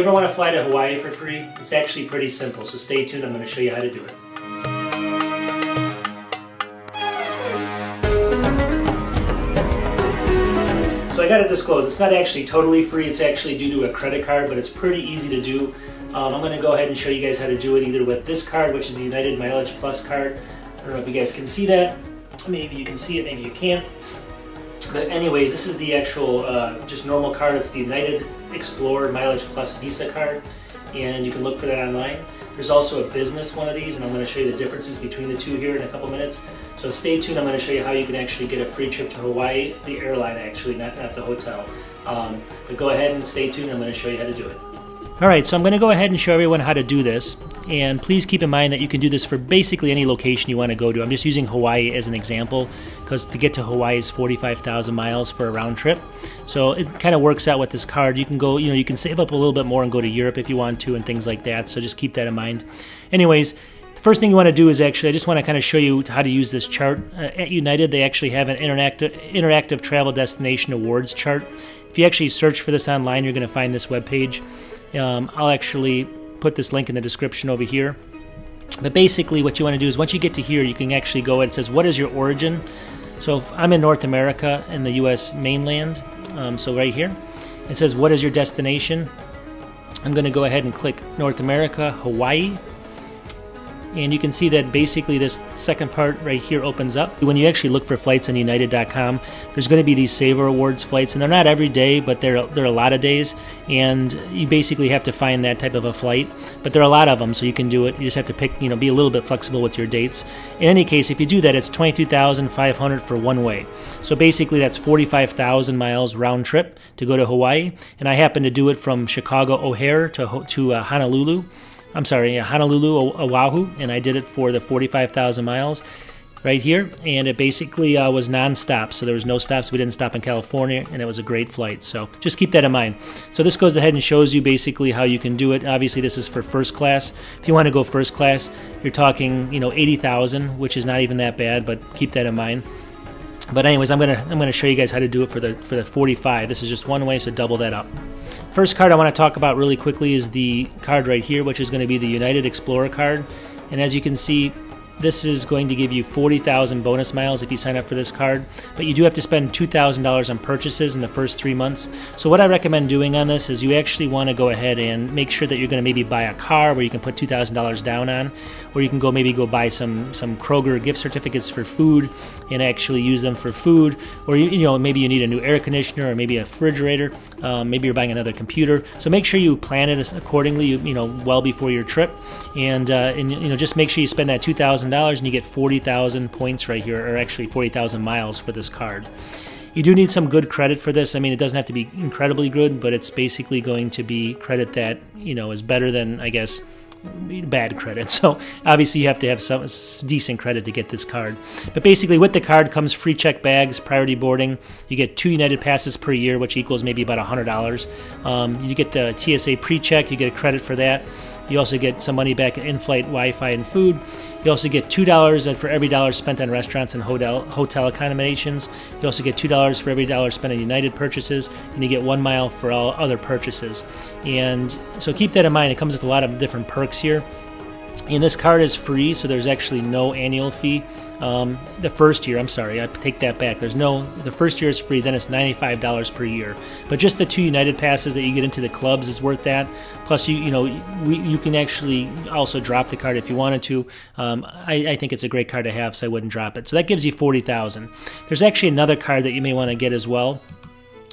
ever want to fly to Hawaii for free? It's actually pretty simple, so stay tuned. I'm going to show you how to do it. So I got to disclose, it's not actually totally free. It's actually due to a credit card, but it's pretty easy to do. I'm going to go ahead and show you guys how to do it either with this card, which is the United MileagePlus card. I don't know if you guys can see that. Maybe you can see it, maybe you can't. But anyways, this is the actual just normal card. It's the United Explorer MileagePlus Visa card, and you can look for that online. There's also a business one of these, and I'm going to show you the differences between the two here in a couple minutes. So stay tuned. I'm going to show you how you can actually get a free trip to Hawaii, the airline actually, not the hotel. But go ahead and stay tuned. I'm going to show you how to do it. Alright, so I'm going to go ahead and show everyone how to do this, and please keep in mind that you can do this for basically any location you want to go to. I'm just using Hawaii as an example because to get to Hawaii is 45,000 miles for a round trip. So it kind of works out with this card. You can go, you can save up a little bit more and go to Europe if you want to and things like that, so just keep that in mind. Anyways, the first thing you want to do is actually, I just want to kind of show you how to use this chart. At United, they actually have an interactive travel destination awards chart. If you actually search for this online, you're going to find this webpage. I'll actually put this link in the description over here. But basically what you want to do is once you get to here, you can actually go and it says, what is your origin? So if I'm in North America in the US mainland, so right here, it says, what is your destination? I'm going to go ahead and click North America, Hawaii. And you can see that basically this second part right here opens up. When you actually look for flights on United.com, there's going to be these Saver Awards flights, and they're not every day, but they're a lot of days, and you basically have to find that type of a flight. But there are a lot of them, so you can do it. You just have to pick, be a little bit flexible with your dates. In any case, if you do that, it's $22,500 for one way. So basically, that's 45,000 miles round trip to go to Hawaii, and I happen to do it from Chicago O'Hare to Honolulu. Honolulu, Oahu, and I did it for the 45,000 miles right here, and it basically was non-stop, so there was no stops. We didn't stop in California, and it was a great flight, so just keep that in mind. So this goes ahead and shows you basically how you can do it. Obviously, this is for first class. If you want to go first class, you're talking, 80,000, which is not even that bad, but keep that in mind. But anyways, I'm gonna show you guys how to do it for the 45. This is just one way, so double that up. First card I want to talk about really quickly is the card right here, which is going to be the United Explorer card. And as you can see, this is going to give you 40,000 bonus miles if you sign up for this card, but you do have to spend $2,000 on purchases in the first 3 months. So what I recommend doing on this is you actually want to go ahead and make sure that you're going to maybe buy a car where you can put $2,000 down on, or you can maybe go buy some Kroger gift certificates for food and actually use them for food, or maybe you need a new air conditioner or maybe a refrigerator. Maybe you're buying another computer. So make sure you plan it accordingly, well before your trip, and just make sure you spend that $2,000 and you get 40,000 points right here, or actually 40,000 miles for this card. You do need some good credit for this. I mean, it doesn't have to be incredibly good, but it's basically going to be credit that is better than, I guess, bad credit. So obviously you have to have some decent credit to get this card. But basically with the card comes free check bags, priority boarding. You get 2 United passes per year, which equals maybe about $100. You get the TSA pre-check. You get a credit for that. You also get some money back in in-flight Wi-Fi and food. You also get $2 for every dollar spent on restaurants and hotel accommodations. You also get $2 for every dollar spent on United purchases, and you get 1 mile for all other purchases. And so keep that in mind. It comes with a lot of different perks here. And this card is free, so there's actually no annual fee. The first year, I'm sorry, I take that back. The first year is free, then it's $95 per year. But just the 2 United passes that you get into the clubs is worth that. Plus, you can actually also drop the card if you wanted to. I think it's a great card to have, so I wouldn't drop it. So that gives you 40,000. There's actually another card that you may want to get as well,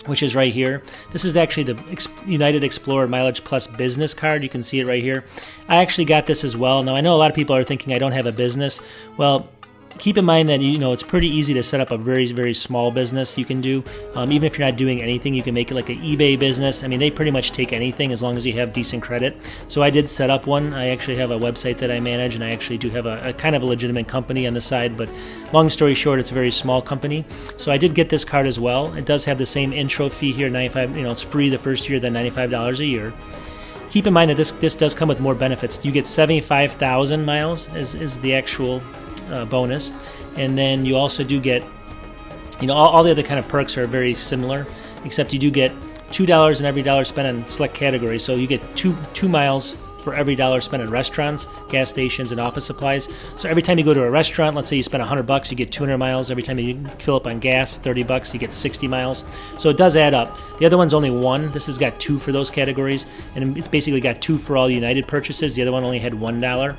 which is right here. This is actually the United Explorer MileagePlus business card. You can see it right here. I actually got this as well. Now, I know a lot of people are thinking I don't have a business. Well, keep in mind that it's pretty easy to set up a very, very small business you can do. Even if you're not doing anything, you can make it like an eBay business. I mean, they pretty much take anything as long as you have decent credit. So I did set up one. I actually have a website that I manage, and I actually do have a kind of a legitimate company on the side, but long story short, it's a very small company. So I did get this card as well. It does have the same intro fee here, $95. It's free the first year, then $95 a year. Keep in mind that this does come with more benefits. You get 75,000 miles is the actual bonus, and then you also do get all the other kind of perks are very similar, except you do get $2 in every dollar spent on select categories. So you get two miles for every dollar spent on restaurants, gas stations, and office supplies. So every time you go to a restaurant, let's say you spend $100, you get 200 miles. Every time you fill up on gas, $30, you get 60 miles. So it does add up. The other one's only 1. This has got 2 for those categories, and it's basically got 2 for all United purchases. The other one only had $1.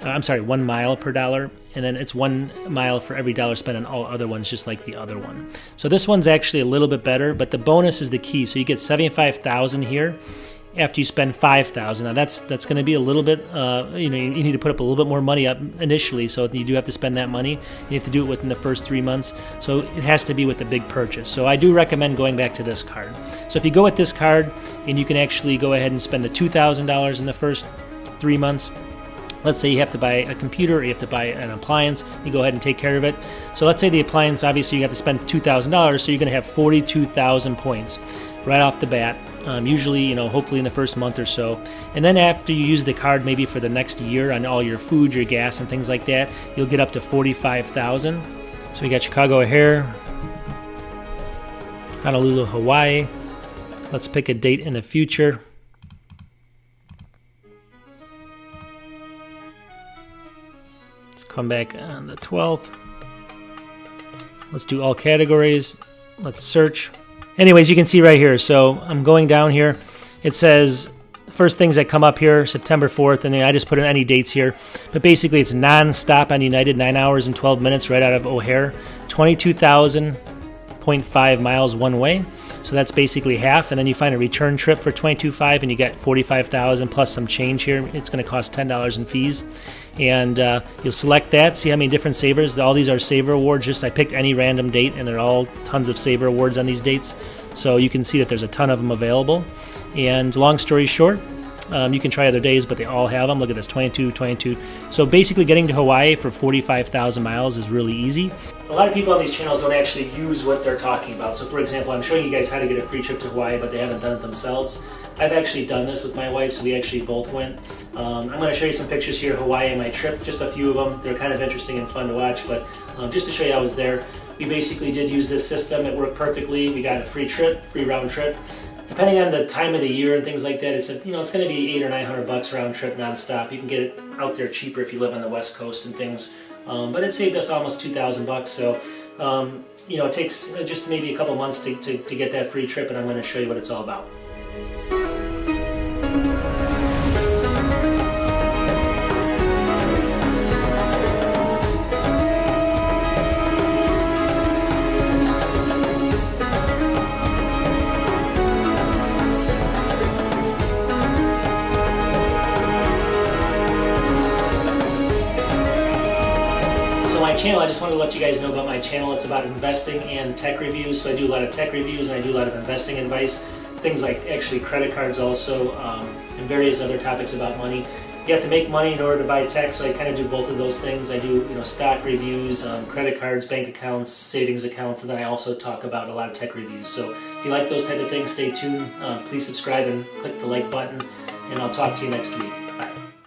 I'm sorry, 1 mile per dollar, and then it's 1 mile for every dollar spent on all other ones, just like the other one. So this one's actually a little bit better, but the bonus is the key. So you get 75,000 here after you spend 5,000. Now that's going to be a little bit, you need to put up a little bit more money up initially, so you do have to spend that money. You have to do it within the first 3 months, so it has to be with the big purchase. So I do recommend going back to this card. So if you go with this card, and you can actually go ahead and spend the $2,000 in the first 3 months. Let's say you have to buy a computer or you have to buy an appliance, you go ahead and take care of it. So let's say the appliance, obviously you have to spend $2,000, so you're going to have 42,000 points right off the bat. Usually, hopefully in the first month or so. And then after you use the card maybe for the next year on all your food, your gas, and things like that, you'll get up to 45,000. So we got Chicago O'Hare, Honolulu, Hawaii. Let's pick a date in the future. Let's come back on the 12th. Let's do all categories. Let's search. Anyways, you can see right here. So I'm going down here. It says first things that come up here, September 4th, and then I just put in any dates here. But basically, it's non-stop on United, 9 hours and 12 minutes right out of O'Hare, 22,000.5 miles one way. So that's basically half. And then you find a return trip for 22.5, and you get 45,000 plus some change here. It's going to cost $10 in fees. And you'll select that, see how many different savers. All these are saver awards. I picked any random date, and they're all tons of saver awards on these dates. So you can see that there's a ton of them available. And long story short, you can try other days, but they all have them. Look at this, 22, 22. So basically getting to Hawaii for 45,000 miles is really easy. A lot of people on these channels don't actually use what they're talking about. So for example, I'm showing you guys how to get a free trip to Hawaii, but they haven't done it themselves. I've actually done this with my wife, so we actually both went. I'm going to show you some pictures here of Hawaii and my trip, just a few of them. They're kind of interesting and fun to watch, but just to show you I was there, we basically did use this system. It worked perfectly. We got a free trip, free round trip. Depending on the time of the year and things like that, it's it's going to be $800 or $900 round trip nonstop. You can get it out there cheaper if you live on the West Coast and things, but it saved us almost $2,000. So it takes just maybe a couple months to get that free trip, and I'm going to show you what it's all about. Channel, I just wanted to let you guys know about my channel. It's about investing and tech reviews. So I do a lot of tech reviews and I do a lot of investing advice, things like actually credit cards also, and various other topics about money. You have to make money in order to buy tech, so I kind of do both of those things. I do stock reviews, credit cards, bank accounts, savings accounts, and then I also talk about a lot of tech reviews. So if you like those type of things, stay tuned. Please subscribe and click the like button, and I'll talk to you next week.